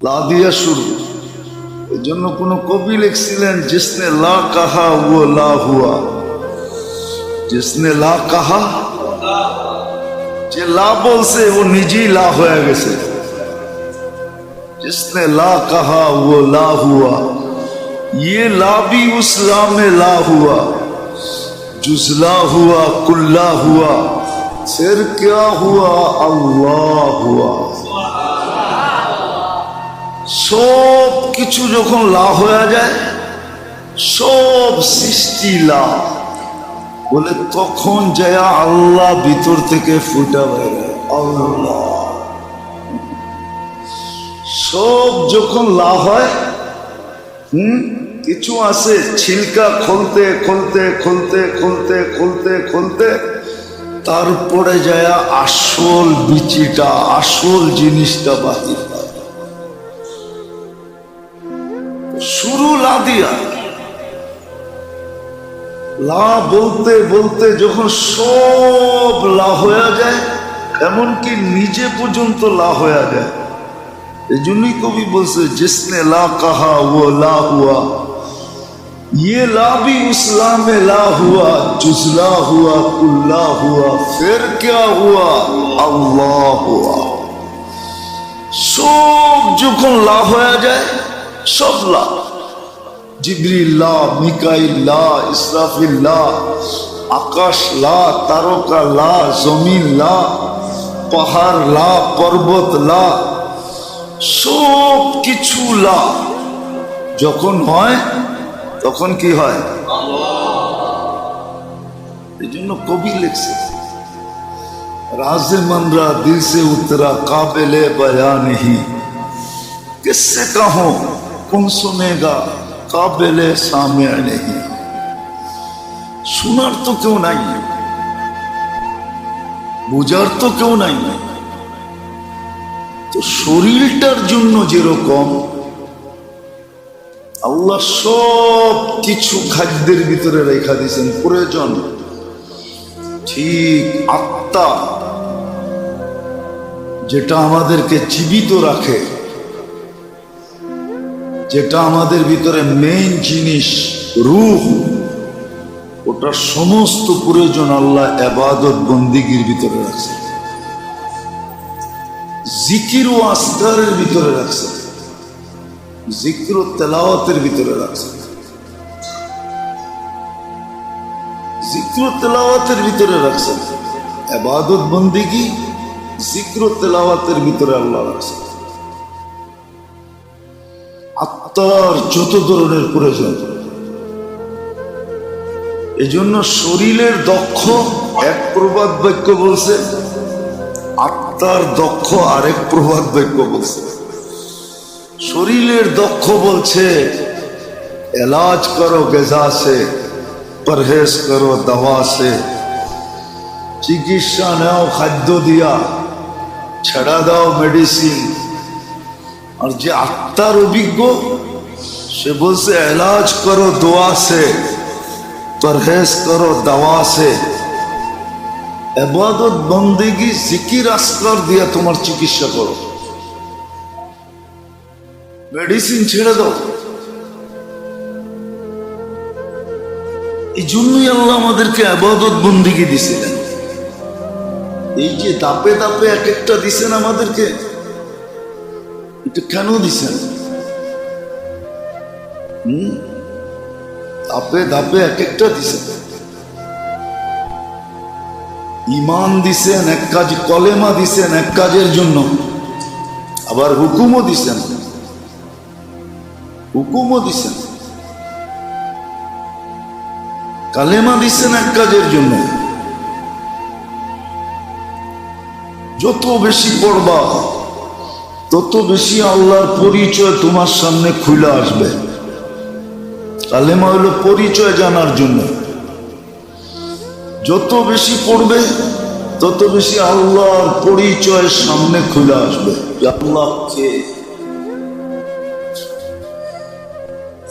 লা দিয়া শুরু। এই জন্য কোন কবি লিখছিলেন, জিসনে লা কাহা ও লা হুয়া। জিসনে লা কাহা, যে লা বলছে ও নিজেই লা হয়ে গেছে। जिसने ला कहा वो ला हुआ, ये ला भी उस ला में ला हुआ, जुजला हुआ कुल्ला हुआ, फिर क्या हुआ अल्लाह हुआ। सब किछु যখন লা হয়ে যায়, সব সৃষ্টি লা বলে, তখন যায় আল্লাহ ভিতর থেকে ফুটা বের হয় আল্লাহ। সব যখন লা হয়, কিছু আছে ছিলকা খুলতে খুলতে খুলতে খুলতে খুলতে খুলতে তারপরে যায় আসল বিচিটা, আসল জিনিসটা বাহির হয়। শুরু লা দিয়া, লা বলতে বলতে যখন সব লা হয়ে যায়, এমনকি নিজে পর্যন্ত লা হয়ে যায়। এই জন্যই কবি বলছে, জিসনে লা কাহা ও লা হুয়া, ये ला भी उस ला में ला हुआ, जुजला हुआ कुल्ला हुआ, फिर क्या हुआ अल्लाह हुआ। सब যখন লা হয়ে যায়, সব লা, জিবরিল লা, মিকাইল লা, ইসরাফিল লা, আকাশ লা, তারকা লা, জমিন লা, পাহাড় লা, পর্বত লা, সব কিছু লা যখন হয়, তখন কি হয় এই জন্য কবি লিখছে, राज़े मंदरा दिल से उतरा काबिले बयां नहीं, किससे कहूं कौन सुनेगा काबिले सामिअ नहीं। শোনার তো কেউ নাই, বোঝার তো কেউ নাই। তো শরীরটার জন্য যেরকম আল্লাহ সব কিছু খাদ্যের ভিতরে রেখা দিয়েছেন প্রয়োজন, ঠিক আত্মা যেটা আমাদেরকে জীবিত রাখে, যেটা আমাদের ভিতরে মেইন জিনিস রূহ, ওটা সমস্ত প্রয়োজন আল্লাহ ইবাদত বন্দেগীর ভিতরে রাখছে, জিকির ও আসকারের ভিতরে রাখছে, জিকির ও তেলাওয়াতের ভিতরে রাখছে, জিকির ও তেলাওয়াতের ভিতরে রাখছে, ইবাদত বন্দেগী জিকির ও তেলাওয়াতের ভিতরে আল্লাহ রাখছে। আত্মার যত ধরনের প্রয়োজন, এই জন্য শরীরের দক্ষ এক প্রবাদ বাক্য বলছে, আত্মার দক্ষ আরেক প্রবাদ বাক্য বলছে। শরীরের দক্ষ বলছে এলাজ করো গেজা সে, পরহেজ করো দওয়া সে, চিকিৎসা নাও খাদ্য দিয়া, ছেড়া দাও মেডিসিন। আর যে আত্মার অভিজ্ঞ সে বলছে এলাজ করো দোয়া সে, পরহেজ করো দওয়া সে। ইবাদত বন্দেগী জিকির আসকার দিয়া তোমার চিকিৎসা করো, মেডিসিন ছেড়ে দাও। এই জন্যই আল্লাহ আমাদেরকে ইবাদত বন্দেগী দিছিলেন। এই যে দাপে দাপে এক একটা দিছেন আমাদেরকে, এটা কেন দিছেন? ধাপে ধাপে এক একটা দিছেন। ইমান দিছেন এক কাজ, কলেমা দিছেন এক কাজের জন্য, আবার হুকুমও দিছেন, হুকুমও দিছেন। কালেমা দিছেন এক কাজের জন্য, যত বেশি পড়বা তত বেশি আল্লাহর পরিচয় তোমার সামনে খুলে আসবে। কালেমা হলো পরিচয় জানার জন্য, যত বেশি পড়বে তত বেশি আল্লাহর পরিচয় সামনে খুলে আসবে। আল্লাহ কে?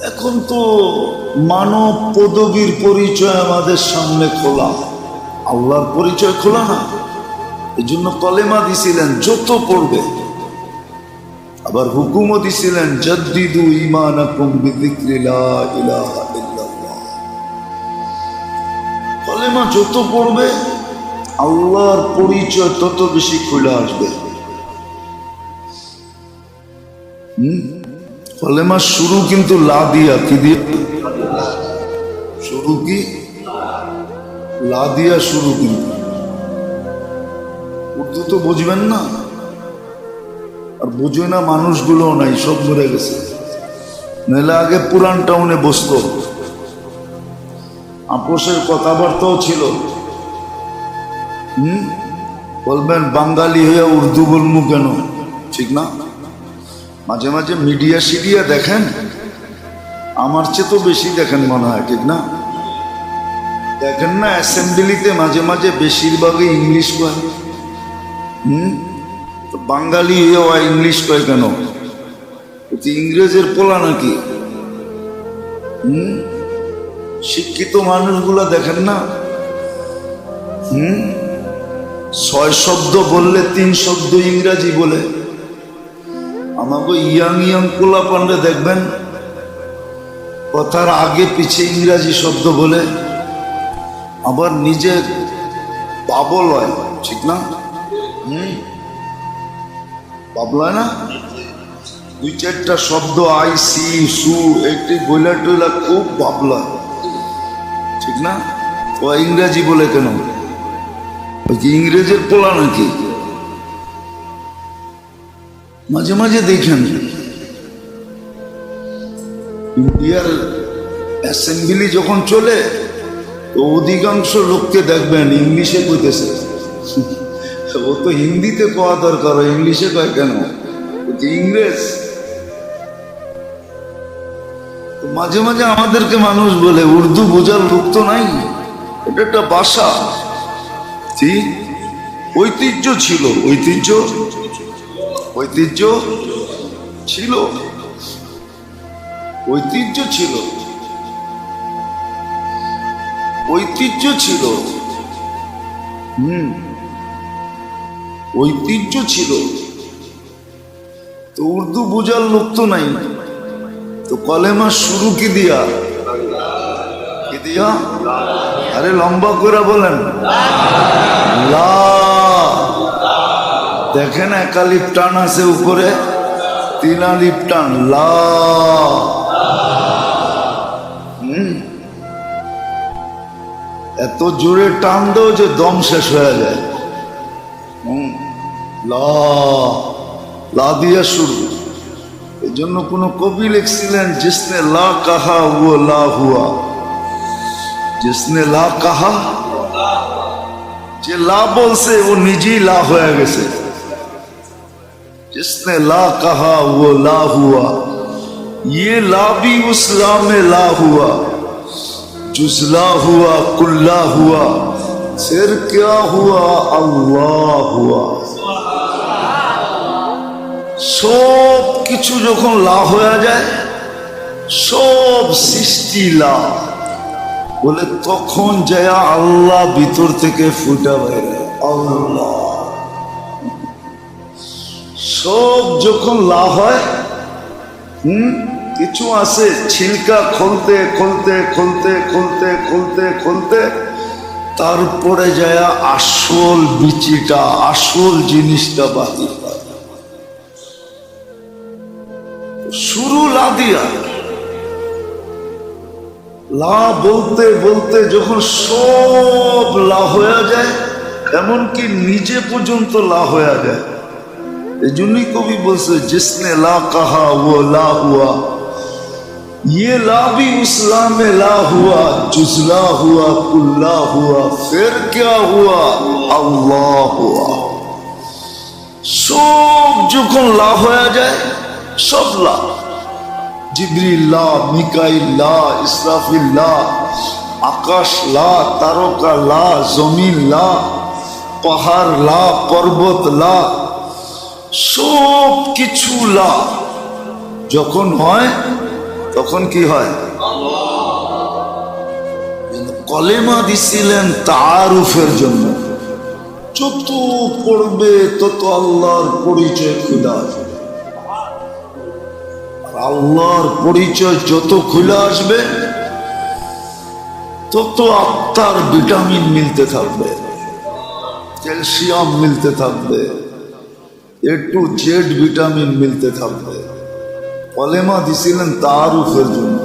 এখন তো মানব পদবীর পরিচয় আমাদের সামনে খোলা, আল্লাহর পরিচয় খোলা না। এই জন্য কলেমা দিছিলেন, যত পড়বে। আবার আবার হুকুমও দিছিলেন জাদ্দিদু ঈমানাকুম বিযিকরি লা ইলাহা ইল্লাল্লাহ। কালেমা যত পড়বে আল্লাহর পরিচয় তত বেশি খুলে আসবে। কালেমার শুরু কিন্তু লা দিয়া, কি দিয়ে শুরু? কি লা দিয়া শুরু? কিন্তু উর্দু তো বুঝবেন না, আর বুঝে না মানুষগুলো নাই, সব মরে গেছে। নাহলে আগে পুরান টাউনে বসত, আপোষের কথাবার্তাও ছিল। বলবেন বাঙালি হয়ে উর্দু বলবো কেন? ঠিক না? মাঝে মাঝে মিডিয়া সিডিয়া দেখেন, আমার চেয়ে তো বেশি দেখেন মনে হয়, ঠিক না? দেখেন না অ্যাসেম্বলিতে মাঝে মাঝে বেশিরভাগই ইংলিশ কয়। তো বাঙালি হয়েও ইংলিশ কয় কেন? ইংরেজের পোলা নাকি? শিক্ষিত মানুষগুলা দেখেন না, 6 শব্দ বললে 3 শব্দ ইংরাজি বলে। আমাকে ইয়াং ইয়াং পোলা পান্ডে দেখবেন কথার আগে পিছে ইংরাজি শব্দ বলে, আবার নিজে বাবল হয়, ঠিক না? বাবলায় না, 2-4টা শব্দ আই সি সু একটি বইলা টইলা খুব বাবলা, ঠিক না? ও ইংরাজি বলে কেন? ওই কি ইংরেজের পোলা নাকি? মাঝে মাঝে দেখেন ইন্ডিয়ার অ্যাসেম্বলি যখন চলে, তো অধিকাংশ লোককে দেখবেন ইংলিশে কইতেছে। ও তো হিন্দিতে কওয়া দরকার, ইংলিশে কয় কেন? ইংরেজ। মাঝে মাঝে আমাদেরকে মানুষ বলে উর্দু বোঝার লোক তো নাই, এটা একটা ভাষা। ঠিক, ঐতিহ্য ছিল, ঐতিহ্য ঐতিহ্য ছিল, ঐতিহ্য ছিল, ঐতিহ্য ছিল, ঐতিহ্য ছিল। তো উর্দু বোঝার লোক তো নাই, তো কলেমা শুরু কি দিয়া? কি দিয়া? আরে লম্বা করে বলেন, লা। দেখেন একালিপ টান আছে উপরে, 3 আলিপ টান, লা। এত জোরে টান দাও যে দম শেষ হয়ে যায়। লা, লা দিয়া শুরু। এই জন্য কোন কবি লিখছিলেন, জিসনে লা কাহা ও লা হুয়া। জিসনে লা কাহা, যে লা বলছে ও নিজেই লা হয়ে গেছে। जिसने ला कहा वो ला हुआ, ये ला भी उस ला में ला हुआ, जुजला हुआ कुल्ला हुआ, फिर क्या हुआ? अल्लाह हुआ। সব কিছু যখন লা হয়ে যায়, সব সৃষ্টি লা বলে, তখন যায় আল্লাহ ভিতর থেকে ফুটা বাইরে। আল্লাহ সব যখন লা হয়, কিছু আছে ছিলকা খুলতে খুলতে খুলতে খুলতে খুলতে খুলতে তারপরে যায় আসল বিচিটা, আসল জিনিসটা বাহির হয়। শুরু লা দিয়া। লা বলতে বলতে যখন সব লা হয়ে যায়, এমনকি নিজে পর্যন্ত লা হয়ে যায়। এই জন্যই কবি বলছে, জিসনে লা কাহা ও লা হুয়া, ये ला भी उस ला में ला हुआ, जुजला हुआ कुल्ला हुआ, फिर क्या हुआ? अल्लाह हुआ। সব যখন লা হয়ে যায়, সব লা, জিবরিল লা, মিকাইল লা, ইসরাফিল লা, আকাশ লা, তারকা লা, জমিন লা, পাহাড় লা, পর্বত লা, সব কিছু লা যখন হয়, তখন কি হয়? কলেমা দিছিলেন তাআরুফের জন্য। যত পড়বে তত আল্লাহর পরিচয় খুলে আসবে। আল্লাহর পরিচয় যত খুলে আসবে তত আত্মার ভিটামিন মিলতে থাকবে, ক্যালসিয়াম মিলতে থাকবে, A to Z ভিটামিন মিলতে থাকবে। কলেমা দিছিলেন তারুফের জন্য,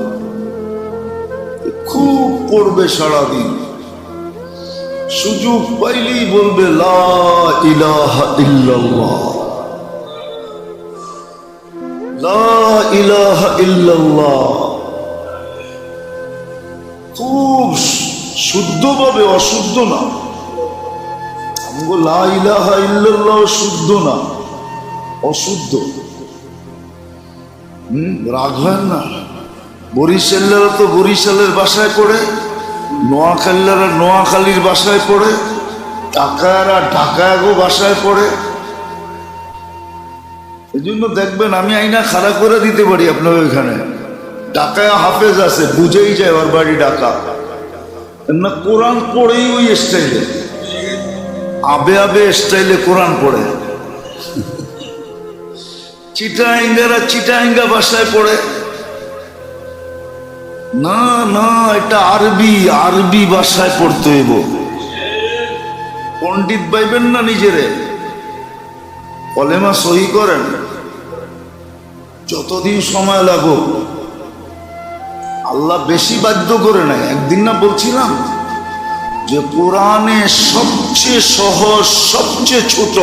খুব পড়বে সারাদিন, সুযোগ পাইলেই বলবে লা ইলাহা ইল্লাল্লাহ, লা ইলাহা ইল্লাল্লাহ, খুব শুদ্ধভাবে, অশুদ্ধ না। আমগো লা ইলাহা ইল্লাল্লাহ শুদ্ধ না, অশুদ্ধ। রাখবেন না। বরিশালেরা তো বরিশালের বাসায় পড়ে, নোয়াখালীরা নোয়াখালীর বাসায় পড়ে, ঢাকায়রা ঢাকায়গো বাসায় পড়ে। এই জন্য দেখবেন আমি আইনা খাড়া করে দিতে পারি আপনার ওইখানে। ঢাকায় হাফেজ আছে, বুঝেই যায় ওর বাড়ি ঢাকা না। কোরআন পড়েই ওই স্টাইলে, আবে আবে স্টাইলে কোরআন পড়ে। চিটাঙ্গারা চিটাঙ্গা ভাষায় পড়ে না, না এটা আরবি, আরবি ভাষায় পড়তে হইব। পণ্ডিত পাইবেন না নিজেরে, কলেমা সহি করেন, যতদিন সময় লাগুক। আল্লাহ বেশি বাধ্য করে নাই। একদিন না বলছিলাম যে কোরআনে সবচেয়ে সহজ, সবচেয়ে ছোট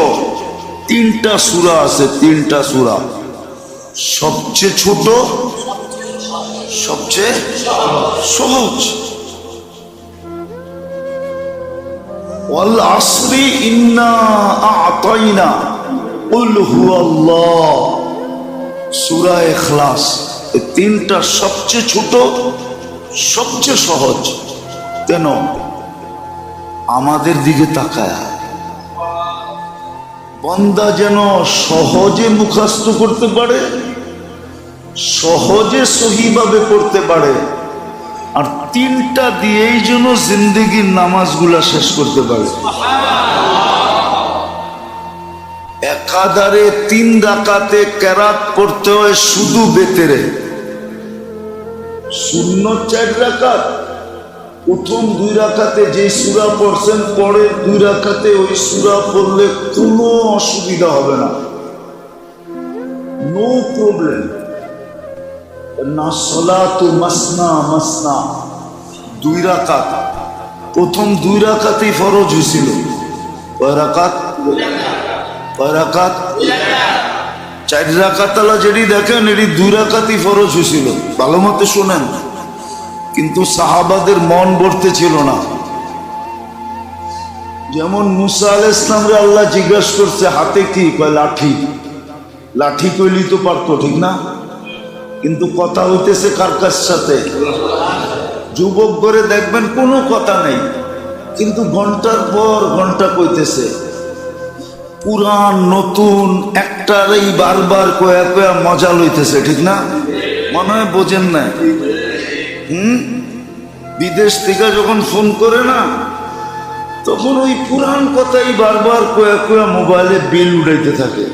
3টা সূরা আছে, 3টা সূরা। সবচেয়ে ছোট, সবচেয়ে সহজ। ওয়াল আসরি ইন্না আ'তাইনা কুল হুয়াল্লাহ, সূরা ইখলাস। এই 3টা সবচেয়ে ছোট, সবচেয়ে সহজ। কেন? আমাদের দিকে তাকায় বান্দা যেন সহজে মুখস্থ করতে পারে, সহজে সহিভাবে করতে পারে, আর 3টা দিয়েই যেন জিন্দেগির নামাজগুলা শেষ করতে পারে। একাধারে 3 রাকাতে কেরাত পড়তে হয় শুধু বেতেরে। সুন্নত 4 রাকাত, প্রথম 2 রাকাতে যে সূরা পড়ছেন, পরের 2 রাকাতে ওই সূরা পড়লে কোনো অসুবিধা হবে না, নো প্রবলেম। না সালাতু মাসনা মাসনা, 2 রাকাত। প্রথম 2 রাকাতেই ফরজ হয়েছিল। কয় রাকাত? কয় রাকাত? 4 রাকাত আলা যেটি দেখেন এটি 2 রাকাতই ফরজ হয়েছিল। ভালো মতো শোনেন। কিন্তু সাহাবাদের মন ভরতে ছিল না। যেমন মুসা আলাইহিস সালামরে আল্লাহ জিজ্ঞাসা করছে হাতে কি? কয় লাঠি। লাঠি কইলি তো পারতো, ঠিক না? কিন্তু কথা হইতেছে কার কার সাথে? যুবক করে দেখবেন কোনো কথা নেই, কিন্তু ঘন্টার পর ঘন্টা কইতেছে। পুরান নতুন একটারই বারবার কয়া কয়া মজা লইতেছে, ঠিক না? মনে হয় বোঝেন না। বিদেশ থেকে যখন ফোন করে না, তখন ওই পুরান কথাই বারবার কয়া কয়া মোবাইলে বিল উঠাইতে থাকে।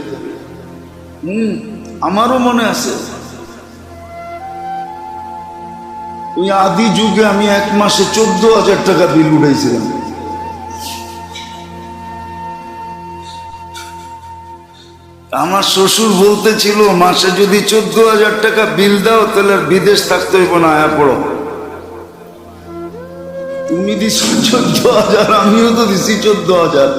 আমারও মনে আছে, ওই আদি যুগে আমি 1 মাসে 14,000 টাকা বিল উঠাইছিলাম। আমার শ্বশুর বলতেছিল মাসে যদি 14,000 টাকা বিল দাও তাহলে আর বিদেশ থাকতে হইব না, আয়া পড়ো। তুমি দিছো 14,000, আমিও তো দিছি 14,000,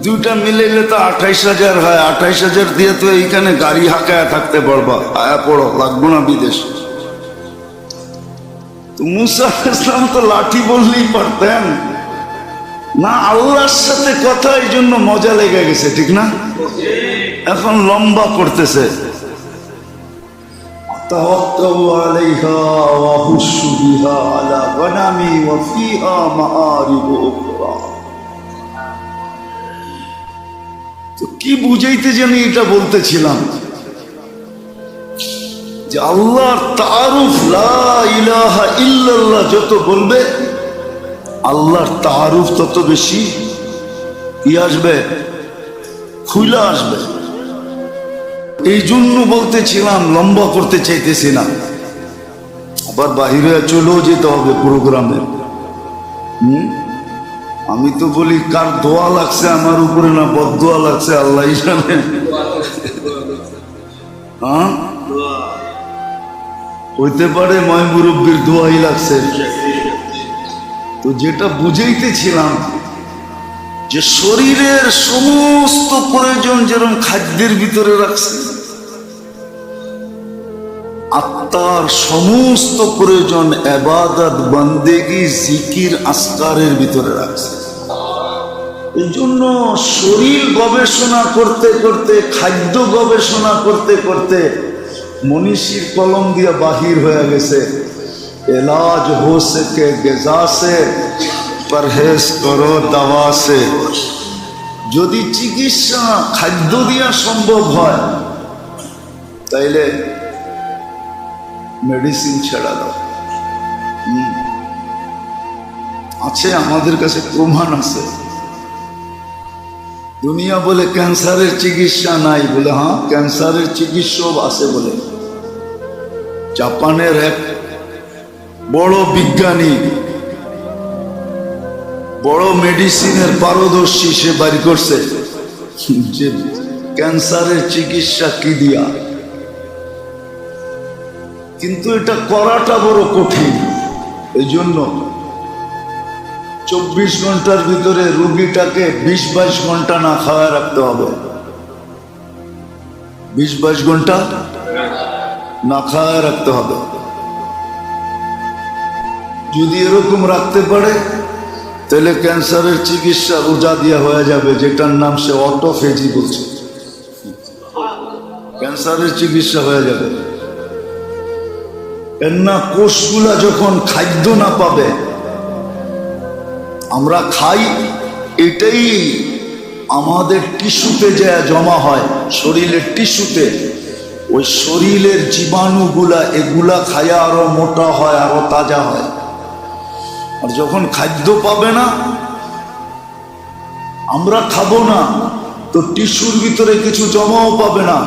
2টা মিলাইলে তো 28,000 হয়। 28,000 দিয়ে তো এইখানে গাড়ি হাঁকায় থাকতে পারবা, আয়া পড়ো, লাগবো না বিদেশ। তো মুসা আলাইহিস সালাম তো লাঠি বললেই পারতেন না, আল্লাহর সাথে কথা, এই জন্য মজা লেগে গেছে, ঠিক না? এখন লম্বা করতেছে। তাওয়াক্কালু আলাইহা ওয়া হুশু বিহা আলা গনামি ওয়া ফিহা মাআরিবু উখরা। তো কি বুঝাইতে জানি এটা বলতেছিলাম যে আল্লাহর তারুফ, লা ইলাহা ইল্লাল্লাহ যত বলবে আল্লাহর তারুফ তত বেশি কি আসবে, খুলে আসবে। এই জন্য বলতেছিলাম, লম্বা করতে চাইতেছি না, আবার বাহিরে চলেও যেতে হবে প্রোগ্রামে। আমি তো বলি কার দোয়া লাগছে আমার উপরে, না বদদোয়া লাগছে আল্লাহ জানে। হ্যাঁ, হইতে পারে ময় মুরব্বীর দোয়াই লাগছে। তো যেটা বুঝাইতেছিলাম যে শরীরের সমস্ত প্রয়োজন যেরকম খাদ্যের ভিতরে রাখছে, আত্মার সমস্ত প্রয়োজন ইবাদত বন্দেগী জিকির আসকারের ভিতরে রাখছে। এই জন্য শরীর গবেষণা করতে করতে, খাদ্য গবেষণা করতে করতে মনীষীর কলম দিয়ে বাহির হয়ে গেছে, এলাজ হো সকে গিজা সে, পরহেজ করো দাওয়া সে। যদি চিকিৎসা খাদ্য দিয়া সম্ভব হয় তাইলে মেডিসিন ছেড়া দাও। আছে, আমাদের কাছে প্রমাণ আছে। দুনিয়া বলে ক্যান্সারের চিকিৎসা নাই, বলে হ্যাঁ ক্যান্সারের চিকিৎসাও আছে বলে। জাপানের এক বড় বিজ্ঞানী, বড় মেডিসিনের পারদর্শী, সে বাড়ি করছে যে ক্যান্সারের চিকিৎসা কি দিয়া, কিন্তু এটা করাটা বড় কঠিন। এই জন্য 24 ঘন্টার ভিতরে রোগীটাকে 20-22 ঘন্টা না খাওয়া রাখতে হবে। 20-22 ঘন্টা না খাওয়া রাখতে হবে। যদি এরকম রাখতে পারে তাহলে ক্যান্সারের চিকিৎসা রোজা দিয়া হয়ে যাবে, যেটার নাম সে অটোফেজি বলছে। ক্যান্সারের চিকিৎসা হয়ে যাবে। এর না কোষগুলা যখন খাদ্য না পাবে, আমরা খাই, এটাই আমাদের টিস্যুতে যা জমা হয়, শরীরের টিস্যুতে, ওই শরীরের জীবাণুগুলা এগুলা খায়া আরো মোটা হয়, আরো তাজা হয়। আর যখন খাদ্য পাবে না, আমরা খাবো না, তো টিস্যুর ভিতরে কিছু জমাও পাবে না,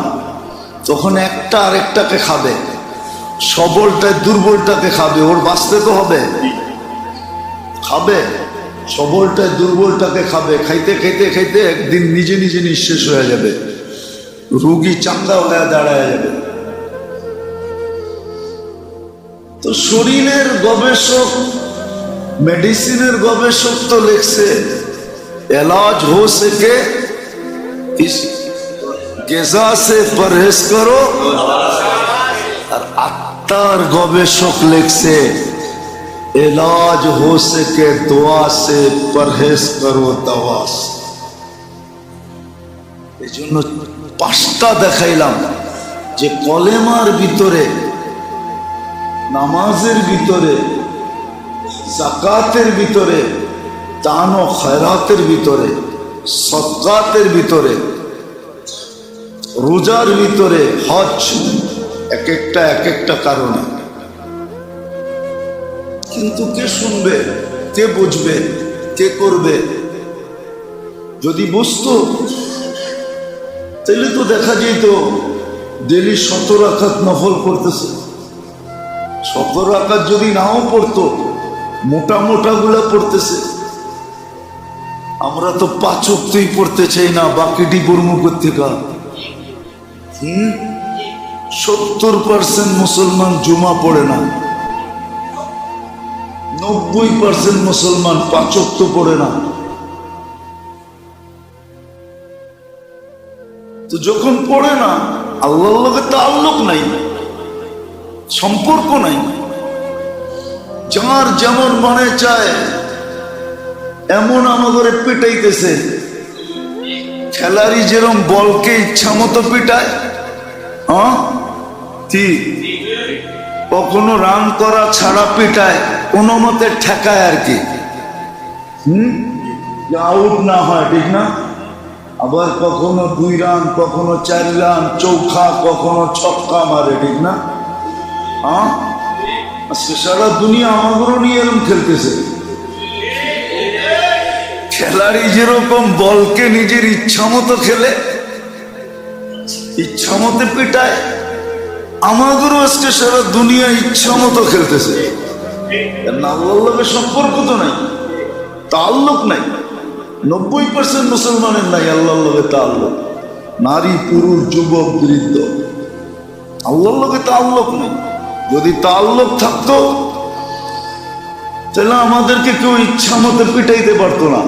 তখন একটা আরেকটাকে খাবে, সবলটায় দুর্বলটাকে খাবে, ওর বাঁচতে তো হবে, খাবে, সবলটায় দুর্বলটাকে খাবে, খাইতে খাইতে খাইতে একদিন নিজে নিজে নিঃশেষ হয়ে যাবে, রোগী চাঙ্গা হয়ে দাঁড়ায় যাবে। তো শরীরের গবেষক, মেডিসিনের গবেষক তো লিখছে এলাজ হো সকে ইস গিজা সে পরহেজ করো, আর আত্মার গবেষক লিখছে এলাজ হো সকে দোয়া সে পরহেজ করো দাওয়া সে। এই জন্য 5টা দেখাইলাম যে কলেমার ভিতরে, নামাজের ভিতরে, যাকাতের ভিতরে, দান ও খয়রাতের ভিতরে, সদকাতের ভিতরে, রোজার ভিতরে, হজ, এক একটা কারণে। কিন্তু কে শুনবে, কে বুঝবে, কে করবে? যদি বুঝতো তাহলে তো দেখা যেত ডেলি 17 রাকাত নফল করতেছে। 17 রাকাত যদি নাও পড়তো, মোটা মোটা গুলা পড়তেছে। আমরা তো 5 ওয়াক্তই পড়তে চাই না, বাকিটি পড়মু কোত্থেকা? 70% মুসলমান জুমা পড়ে না, 90% মুসলমান 5 ওয়াক্ত পড়ে না। তো যখন পড়ে না, আল্লাহর লগে তাআল্লুক নাই, সম্পর্ক নাই। যার যেমন মনে চায় এমন আমাদের পিটাইতেছে। খেলারি যেরকম বলকে ইচ্ছা মতো পিটায়, ঠিক কখনো রান করা ছাড়া পিটায়, কোনো মতে ঠেকায় আর কি, আউট না হয়, ঠিক না? আবার কখনো 2 রান, কখনো 4 রান, চৌখা, কখনো ছক্কা মারে, ঠিক না? সারা দুনিয়া আমাদেরও নিয়ে এরকম খেলতেছে। খেলাড়ি যেরকম বলকে নিজের ইচ্ছা মতো খেলে, ইচ্ছা মতো পিটায়, আমাদেরও আজকে সারা দুনিয়া ইচ্ছা মতো খেলতেছে। আল্লাহর লগে সম্পর্ক তো নাই, তাল্লুক নাই। 90% মুসলমানের নাই আল্লাহর লগে তাল্লুক। নারী পুরুষ যুবক বৃদ্ধ আল্লাহর লগে তাল্লুক নেই। যদি তাল্লুক থাকতো তাহলে আমাদেরকে কেউ ইচ্ছা মতো পিটাইতে পারতো না।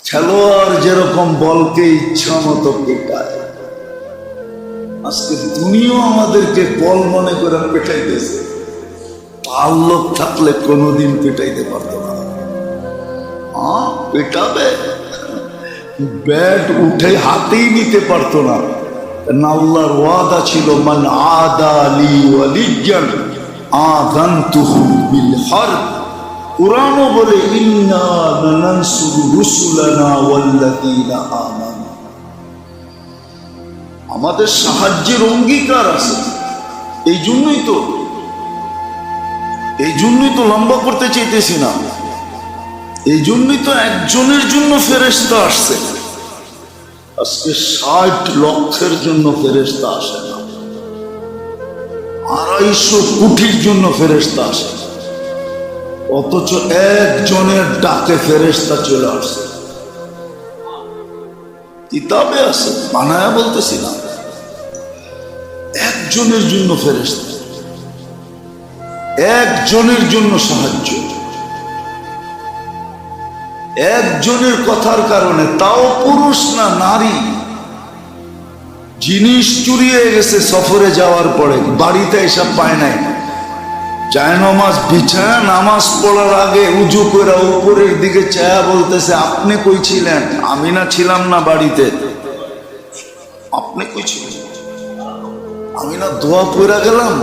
খেলোয়াড় যেরকম বলকে ইচ্ছা মতো পিটায়, আজকে দুনিয়া আমাদেরকে বল মনে করে পিটাইতেছে। তাল্লুক থাকলে কোনোদিন পিটাইতে পারতো না। পিটাবে, ব্যাট উঠে হাতেই নিতে পারতো না। আল্লাহর ওয়াদা ছিল, মান আদা লি ওয়ালিয়ান আযানতুহু বিল হারব। কুরআনও বলে, ইন্না লানানসুরু রুসুলানা ওয়াল্লাযীনা আমানু। আমাদের সাহায্যের অঙ্গীকার আছে। এই জন্যই তো লম্বা করতে চাইতেছি না। এই জন্যই তো একজনের জন্য ফেরেশতা আসছে। আজকে 60 লক্ষের জন্য ফেরেশতা আসে না, 250 কোটির জন্য ফেরেশতা আসে, অথচ একজনের ডাকে ফেরেশতা চলে আসছে। কিতাবে আছে, বানায়া বলতেছি না। একজনের জন্য ফেরেশতা, একজনের জন্য সাহায্য, একজনের কথার কারণে, তাও পুরুষ না নারী। জিনিস চুরি হয়ে গেছে সফরে যাওয়ার পরে, বাড়িতে এসব পায় নাই, জায়নামাজ বিছায়া নামাজ পড়ার আগে উজু করে উপরের দিকে চায়া বলতেছে, আপনি কই ছিলেন? আমি না ছিলাম না বাড়িতে। আপনি কই ছিলেন? আমি না দোয়া পড়া গেলাম,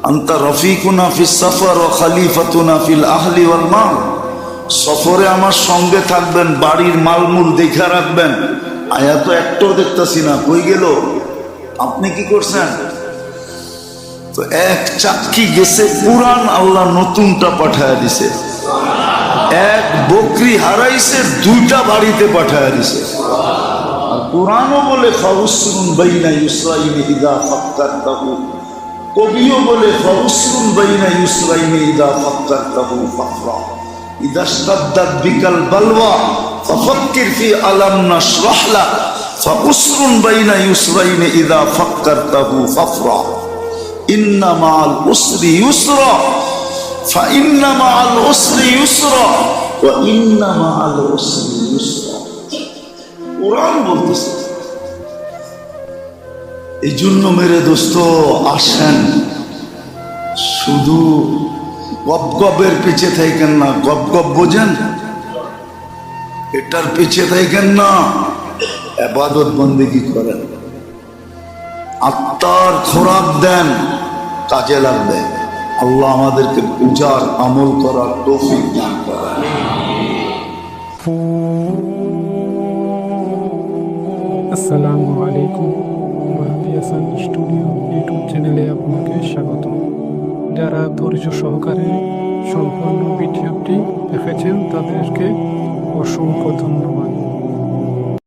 আনতা রফিকুনা ফিস সফর ওয়া খলিফাতুনা ফিল আহলি ওয়াল মাল। সফরে আমার সঙ্গে থাকবেন, বাড়ির মালমূল দেখা রাখবেন। আয়া তো একটাও দেখতেছি না, কই গেল? আপনি কি করছেন? তো এক চাক্কি গেছে পুরান, আল্লাহ নতুনটা পাঠায়া দিছে। এক বকরি হারাইছে, 2টা বাড়িতে পাঠায়া দিছে। আর কুরআনও বলে, ফাউসরুন বাইনা ইউসরাইনি ইযা ফাক্কারতাহু। কবিও বলে, ফাউসরুন বাইনা ইউসরাইনি ইযা ফাক্কারতাহু ফাফরা। ইযা ইশতাদ্দাত বিকাল বালওয়া ফাফাক্কির ফি আলাম নাশরাহ লাক। ফাউসরুন বাইনা ইউসরাইনি ইযা ফাক্কারতাহু ফাফরা। ইন্না মাআল উসরি ইউসরা ফাইন্না মাআল উসরি ইউসরা ওয়া ইন্না মাআল উসরি ইউসরা। কুরআন বলতেছে। এই জন্য মেরে দোস্ত, আসেন, শুধু গপগপের পিছে থাকেন না। গপগপ বোঝেন? এটার পিছে থাকেন না, ইবাদত বন্দেগী করেন, আত্মার খোরাক দেন, কাজে লাগবে। আল্লাহ আমাদেরকে পূজার আমল করার তৌফিক দান করেন। আসসালামু আলাইকুম। মাহদি হাসান স্টুডিও ইউটিউব চ্যানেলে আপনাকে স্বাগত। যারা ধৈর্য সহকারে সম্পূর্ণ ভিডিওটি দেখেছেন তাদেরকে অসংখ্য ধন্যবাদ।